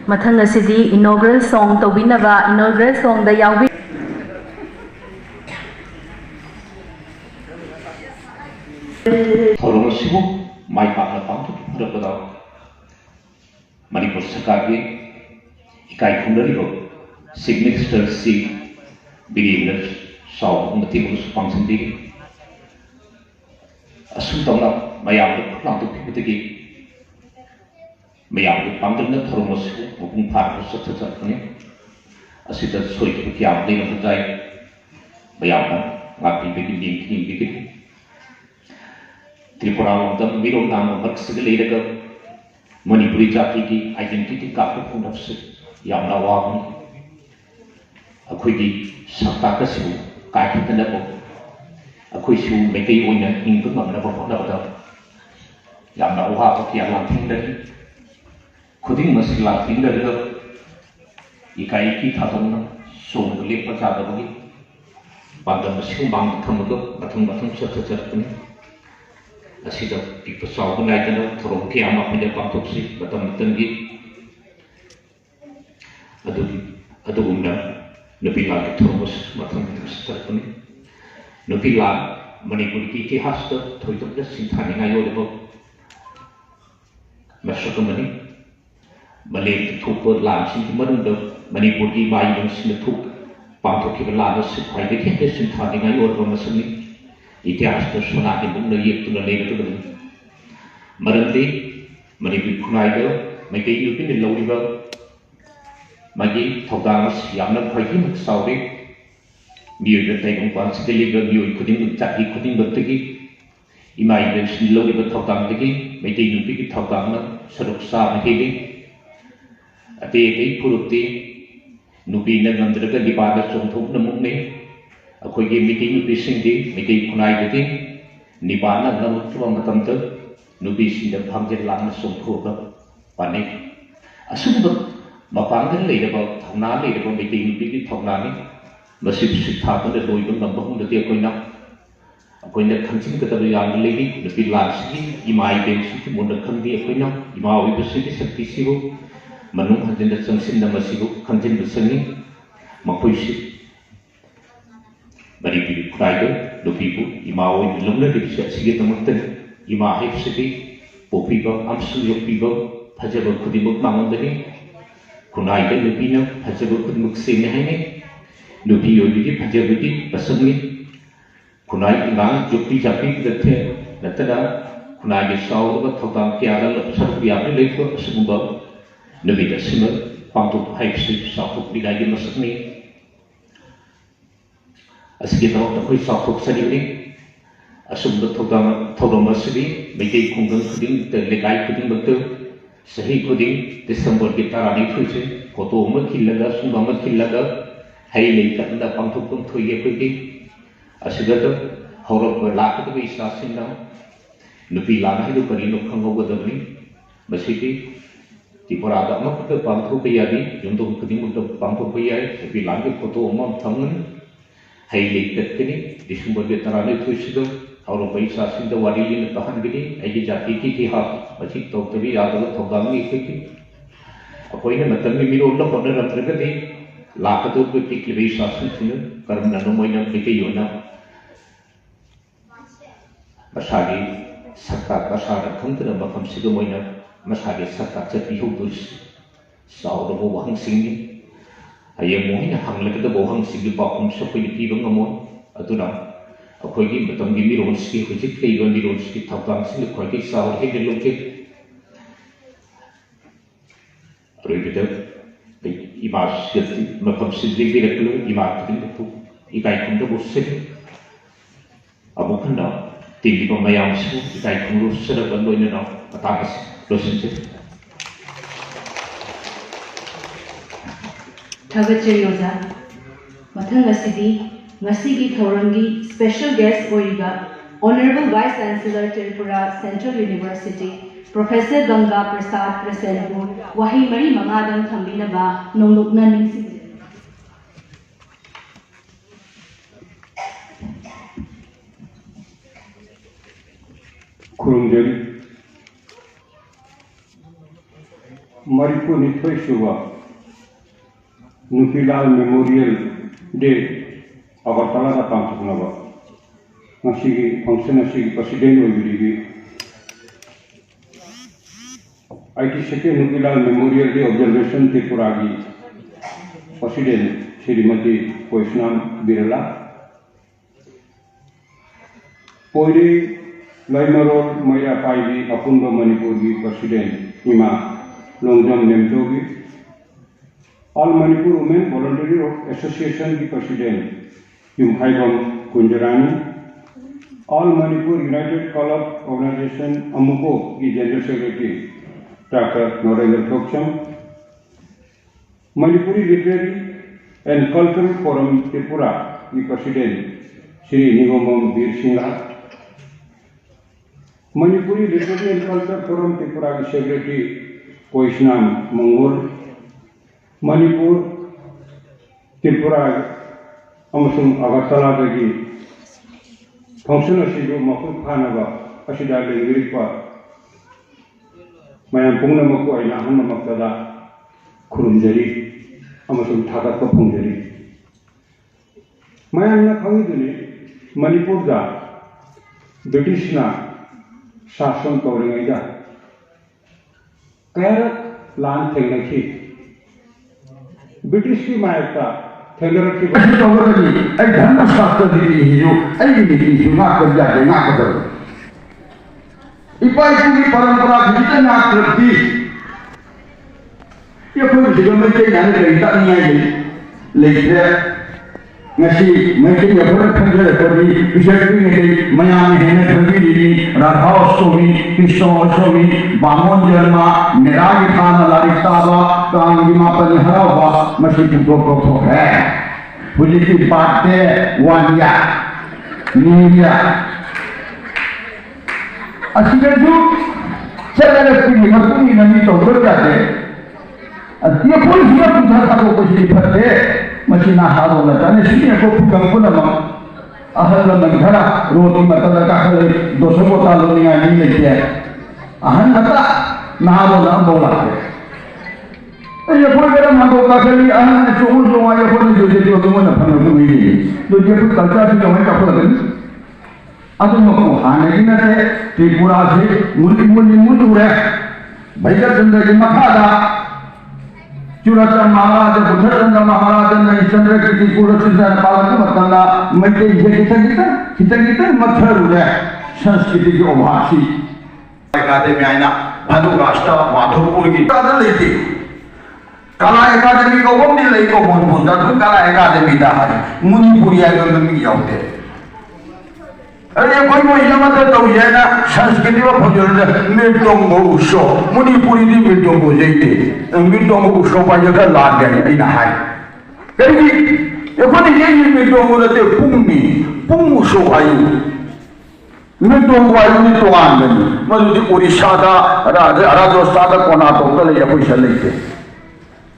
Mathang asidi inaugural song tawinaba inaugural song da yawi Thorong sibu mai pakna pangtu pura Manipur Sakargi ikai khundaribo signature si bigger saw the table function big asumtona mayam plantu pitigi mayam pangdana thorong sibu mupung par satsatsakne asida soi kyam dei na dai mayam ngapi bigi bigi Tripura dam virom dam baksigale daga Manipuri jati ki identity kapu fundafsi yamna wami akhui ki sakta ka sibu kai khitana bo akhui sibu mekai oina ingku mamna bo phona bada yamna uha ko ki ala thingdari khuding masila thingdari ga ikai ki thadon song le pa cha da bo bandam sibu bang thamgo bathang chat asida ikut saw ko nai tan thorong ki ama pinde pangtok si batam tangi adu umna Nupilan ki thormos matam starpani Nupilan Manipur ki itihas to thoitok da sinthani ngai yo debo masuk mani Malay thupur lam sin marung do Manipur ki bai yung sin thup pangtok ki la no sipai de ke sinthani ngai yo debo masani इतिहास तो सुना के बुन ये तो ले तो बन मरंदी मनिपुर खुनाई दो मैं कई यूपी ने लोड़ी बा मगी थोगांस यामना फाइटी मत सावरी मियो जते को पांच के लिए मियो खुदिंग चाकी खुदिंग बत्तगी इमाइग्रेशन लोड़ी बा थोगांग दगी मैं कई यूपी की थोगांग में सरुक सा महेली अते कई पुरुती नुपी ने नंदर का लिबाद चंथुप नमुक ने अखोई के मीटिंग नुपी सिंदी मीटिंग खुनाई दगी निबाना नमुत्वा मतंत नुपी सिंद भांजे लांग सोंथोबा पाने असुब मपांगन लेदबा थौना लेदबा मीटिंग नुपी की थौनानि मसिब सिथापन लोइब नंबहुं दते अखोइना अखोइना खंचिन कतब यान लेबी नुपी लांसगी इमाई बेंसि मुंड खंदी अखोइना इमावी बसिबी शक्ति सिबो मनुं हंजिन चंगसिन नमसिबो खंजिन बसनी मखोइसि Manipuri Pride, the people, Imao, Lumna, Sigit Mountain, Ima City, for people, absolute people, Pajaba Kudimuk Mamandani, Kunaida, Lupino, Pajaba Kudimuk Semihane, Lupio, Pajabiti, Basami, Kunai, Iman, Jupi Japi, the Tada, Kunai, Saul, Totam, Kiara, Sabiabi, Lake, Sumba, Nubita Simmer, Panto Hikes, South of Bigadi Masani. Asigi tawak takoi sakop saliwini asumda thogam asigi megai khunggang khuding legai khuding bakto sahi khuding December ki tarani thuise koto ma khillaga sumba ma khillaga hai lei katna pangthok tum thoye khudi asiga to horok lakh to isa sinna nupi lana hidu kari no khango godabni basiki Tripura da ma to pangthok yadi yundum khuding to pangthok yai nupi lange koto ma thangan Hai lekat kini December ke tarane thuisido aur paisa sinda warili ne tahan gini ai jati ki itihas bachi toktabi yadaga thogang ni ki apoi ne matam mi miro lo konna rantragati lakato ko tikli sasin sinu karam nanu moina ke yona masagi sakta kasara khamtra bakam sigo moina masagi sakta chati hudus sauro bo wang singi Ayah mohon hangla kita bohong sigi pakum seperti itu ngamon atau nam, aku ini betul gini ronski, kecil keiran di ronski, thapang sini kau ini sahur ke gelok ke, orang kita imas jadi macam sedih bila kalau imas itu ikai pun tu bosan, abu kena tinggi pemayam semua ikai pun lu sedang berdoa nam, atas dosen je. Thagachayoza Mathang asidi Ngasigi Thorangi Special Guest Origa Honorable Vice Chancellor Tripura Central University Professor Ganga Prasad Prasenpur Wahi Mari Mangadam Thambinaba Nonglukna Ningsi Kurungjali मरिपु निथोई सुबा नुपिलाल memorial day Agartala का पांचुकनबा मसीगी function असीगी president ओइबिरिगी 82nd Nupilal memorial day observation Tripura की president Shrimati वैष्णव बिरला पोरी लाइमरोल मैया पाइबी अपुंब मणिपुर की प्रेसिडेंट इमा लोंगजम नेमटोगी all Manipur women voluntary association की president Yumhaibam Kunjarani all Manipur united club organization AMUCO की general secretary doctor Narendra Tokcham Manipuri literary and cultural forum Tripura की president Shri Nigamam Vir Singh Manipuri literary and culture forum Tripura की सेक्रेटरी वैष्णव मंगोल मणिपुर त्रिपुरा अगरतला की फंक्शन मखुद फानब लेंगरीपा मैम पुनमको अहमदा खुरुमजरी थागत फोंजरी मैम खंगीदुनी मणिपुर ब्रिटिशना शासन तौरीदा कयारक लान थेंगनखी ब्रिटिश की मायकता थेंगरखी धर्मशास्त्र इपाई परंपरा की ये कोई जगह में कहीं जाने का नहीं है लेकिन नशी मैं कहीं अपर खंडर कभी विशेषज्ञ ने मयान है ने धर्मी ली राधाष्टमी कृष्णाष्टमी बामन जन्म निराग खान लारितावा कांगिमा परिहरावा मशीन को है पुलिस की बातें वानिया नीलिया असिगजु चलरस्ती मतुनी नमी तो बढ़ जाते ये कोई हिया पुछा था को कुछ फटे मशीना हारो लगा ने सीने को कंकुल म अहल मंगरा रोटी मतलब का 200 बोतल लोनिया नहीं लेते अहन लगा ना बोला ये कोई मेरा मांगो का कभी अहन चोल जो आया कोई जो तुम ना फन को नहीं तो ये कुछ कल्चर से हमें का पता नहीं अदुमको हाने की ना त्रिपुरा से मुली है भैया जिंदगी मखादा चुरचर महाराज बुद्धचंद्र महाराज ने चंद्र की पूर्वचंद्र पालन मतंगा मैते हितगीता मथर संस्कृति की ओभासी अकादमी आइना भानु राष्ट्र माधवपुर की कादर लेती कला अकादमी को वो नहीं लेको बोल बोलता तो कला अकादमी दा है मुनिपुरी अकादमी जाते अरे कोई महिला मत तो ये ना संस्कृति में फजर मिर्दोंगो उषो मुनिपुरी दी मिर्दोंगो जेते मिर्दोंगो उषो पर जगह लाग गए इना है कभी ये कोई ये मिर्दोंगो रहते पुंग उषो आयु मिर्दोंगो आयु नहीं तो आंगन मतलब उड़ीसा दा राजस्थान दा कर्नाटक दा ले कोई चलेते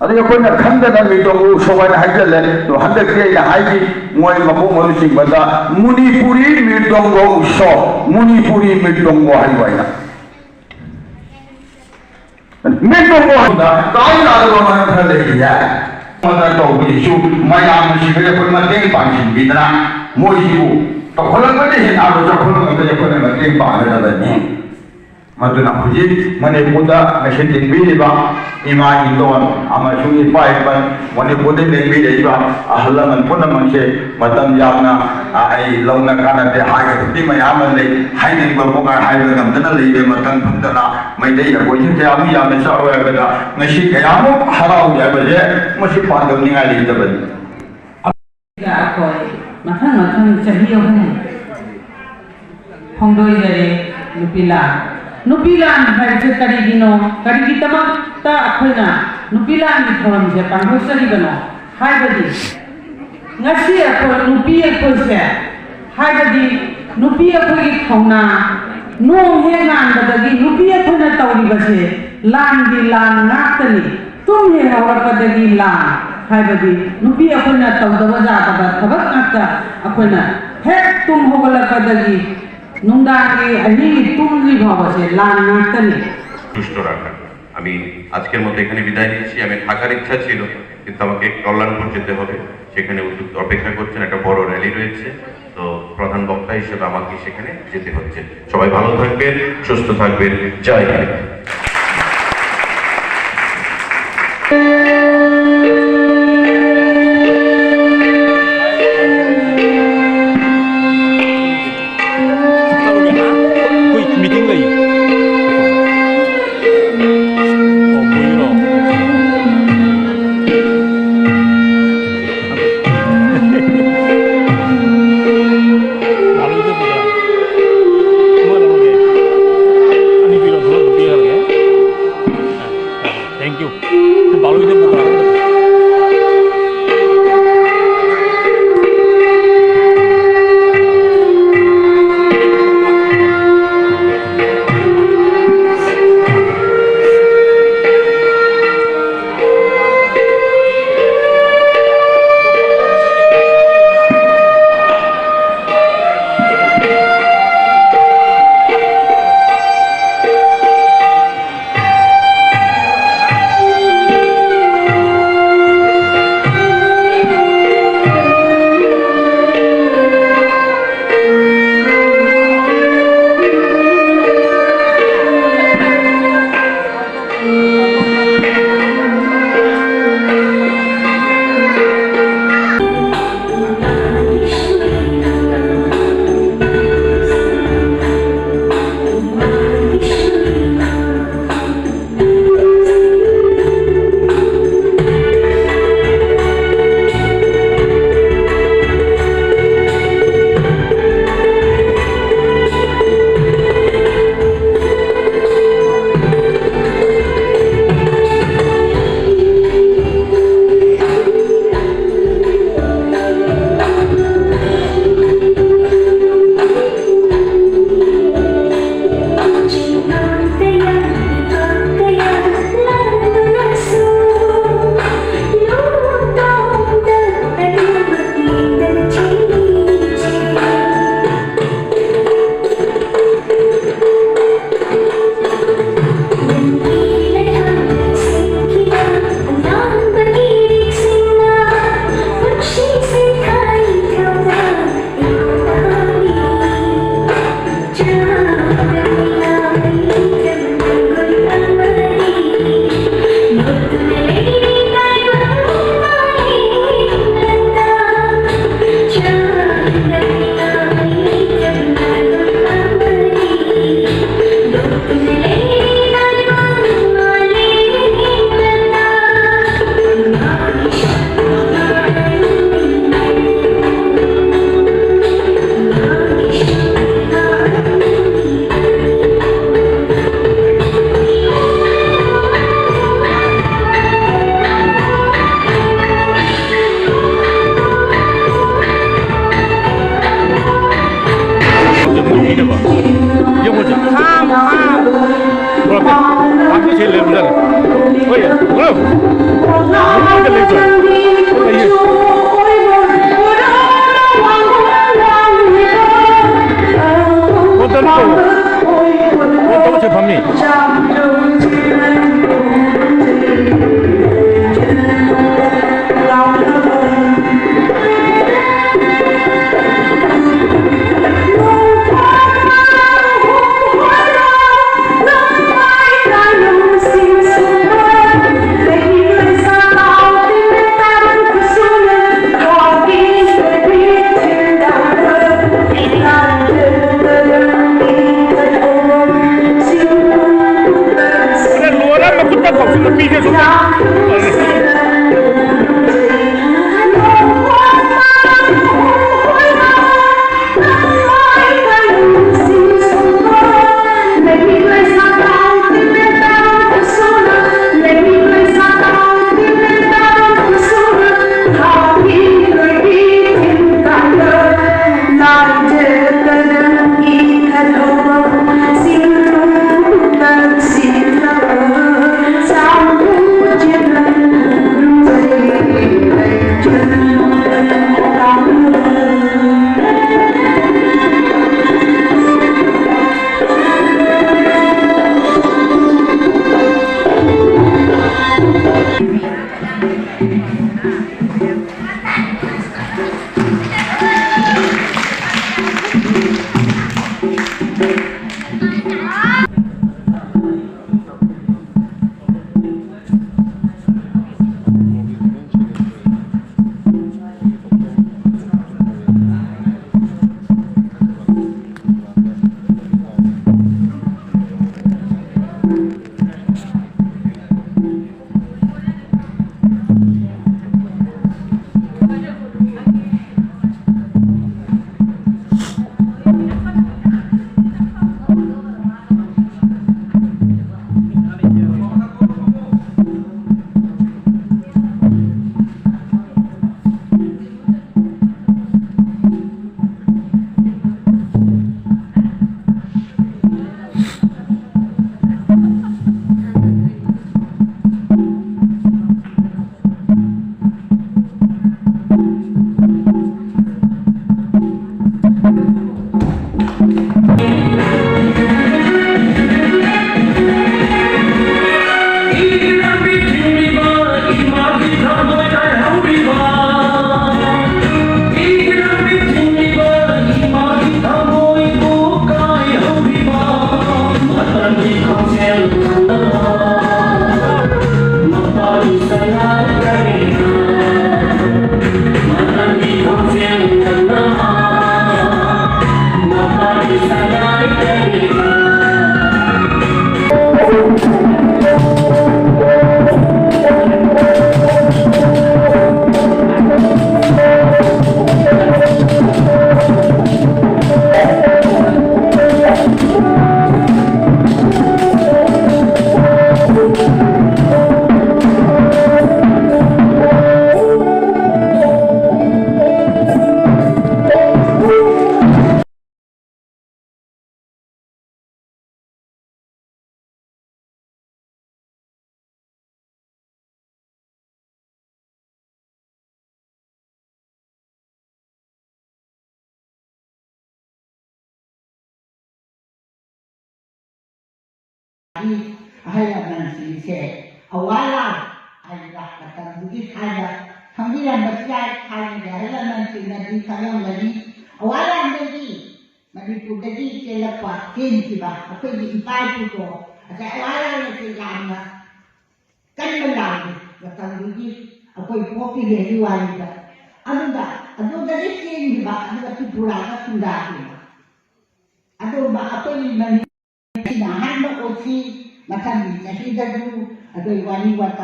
अरे कोई ना खंडन मिर्दोंगो उषो वाला है चले तो हंड्रेड के या है मोई मपो मनुष्य बता मुनिपुरी मिर्दोंगो उषो मुनिपुरी मिर्दोंगो हाईवाया मिर्दोंगो होता काई लाडो में फल लिया मदर तो बिशु माया में शिवे कोई मते पांच बिना मोई शिवु तो खोलन में है ना तो खोलन में कोई मते पांच नहीं मदुना हुजी मने पुदा मशीन दिबीबा इमा इंदोन अमसुगी पाइपन मने पुदे दिबीबा अहलमन पुना मनसे मतम याना आई लौना काना ते हाय ति मयाम ले हाइनिंग बबोगा हाइबे नमदना लेबे मतन फंदना मैदे यगोइ के आमी यामे सावे बदा नशी कयामो हराउ याबे मशी पांदम निगा लेदबन गा कोई मथन चही होने होंदोय जरे नुपिलान है करीगिनो करीगी तमक्ता अखोइना नुपिलान की थोरम से पांगोसरी बनो हाइबदी ngasi अखो नुपी अखो से हाइबदी नुपी अखो की खौना नो हे गान बदगी नुपी अखो न तौरी बसे लान दी लान नातनी तुम हे हवरपदगी लान हाइबदी नुपी अखो न तौदव जातब थबक नाता अखो न हे तुम होगलपदगी नुंदांगी अही तुमली भाव से लान नातनी दुष्टराखा আমি আজকের মতো এখানে বিদায় নিচ্ছি। আমি থাকার ইচ্ছা ছিল, কিন্তু আমাকে কল্যাণপুর যেতে হবে, সেখানে অপেক্ষা করছেন, একটা বড় র্যালি রয়েছে, তো প্রধান বক্তা হিসেবে আমাকে সেখানে যেতে হচ্ছে। সবাই ভালো থাকবেন, সুস্থ থাকবেন, জয় Hind. ahalaman si awala ay lakatan bukit kaya hambilan basya kaya ahalaman si nadi kayang lagi awala nadi manipu dadi sila pa kintiba ako iipay ko at awala na si lama kan malagi lakatan bukit ako ipopi geliwan ba ano dadi kintiba ano ba Tripura ka tundaki ano ba ako yung sinahan mo ko si Matang, kasi dadu, adoy wani wata.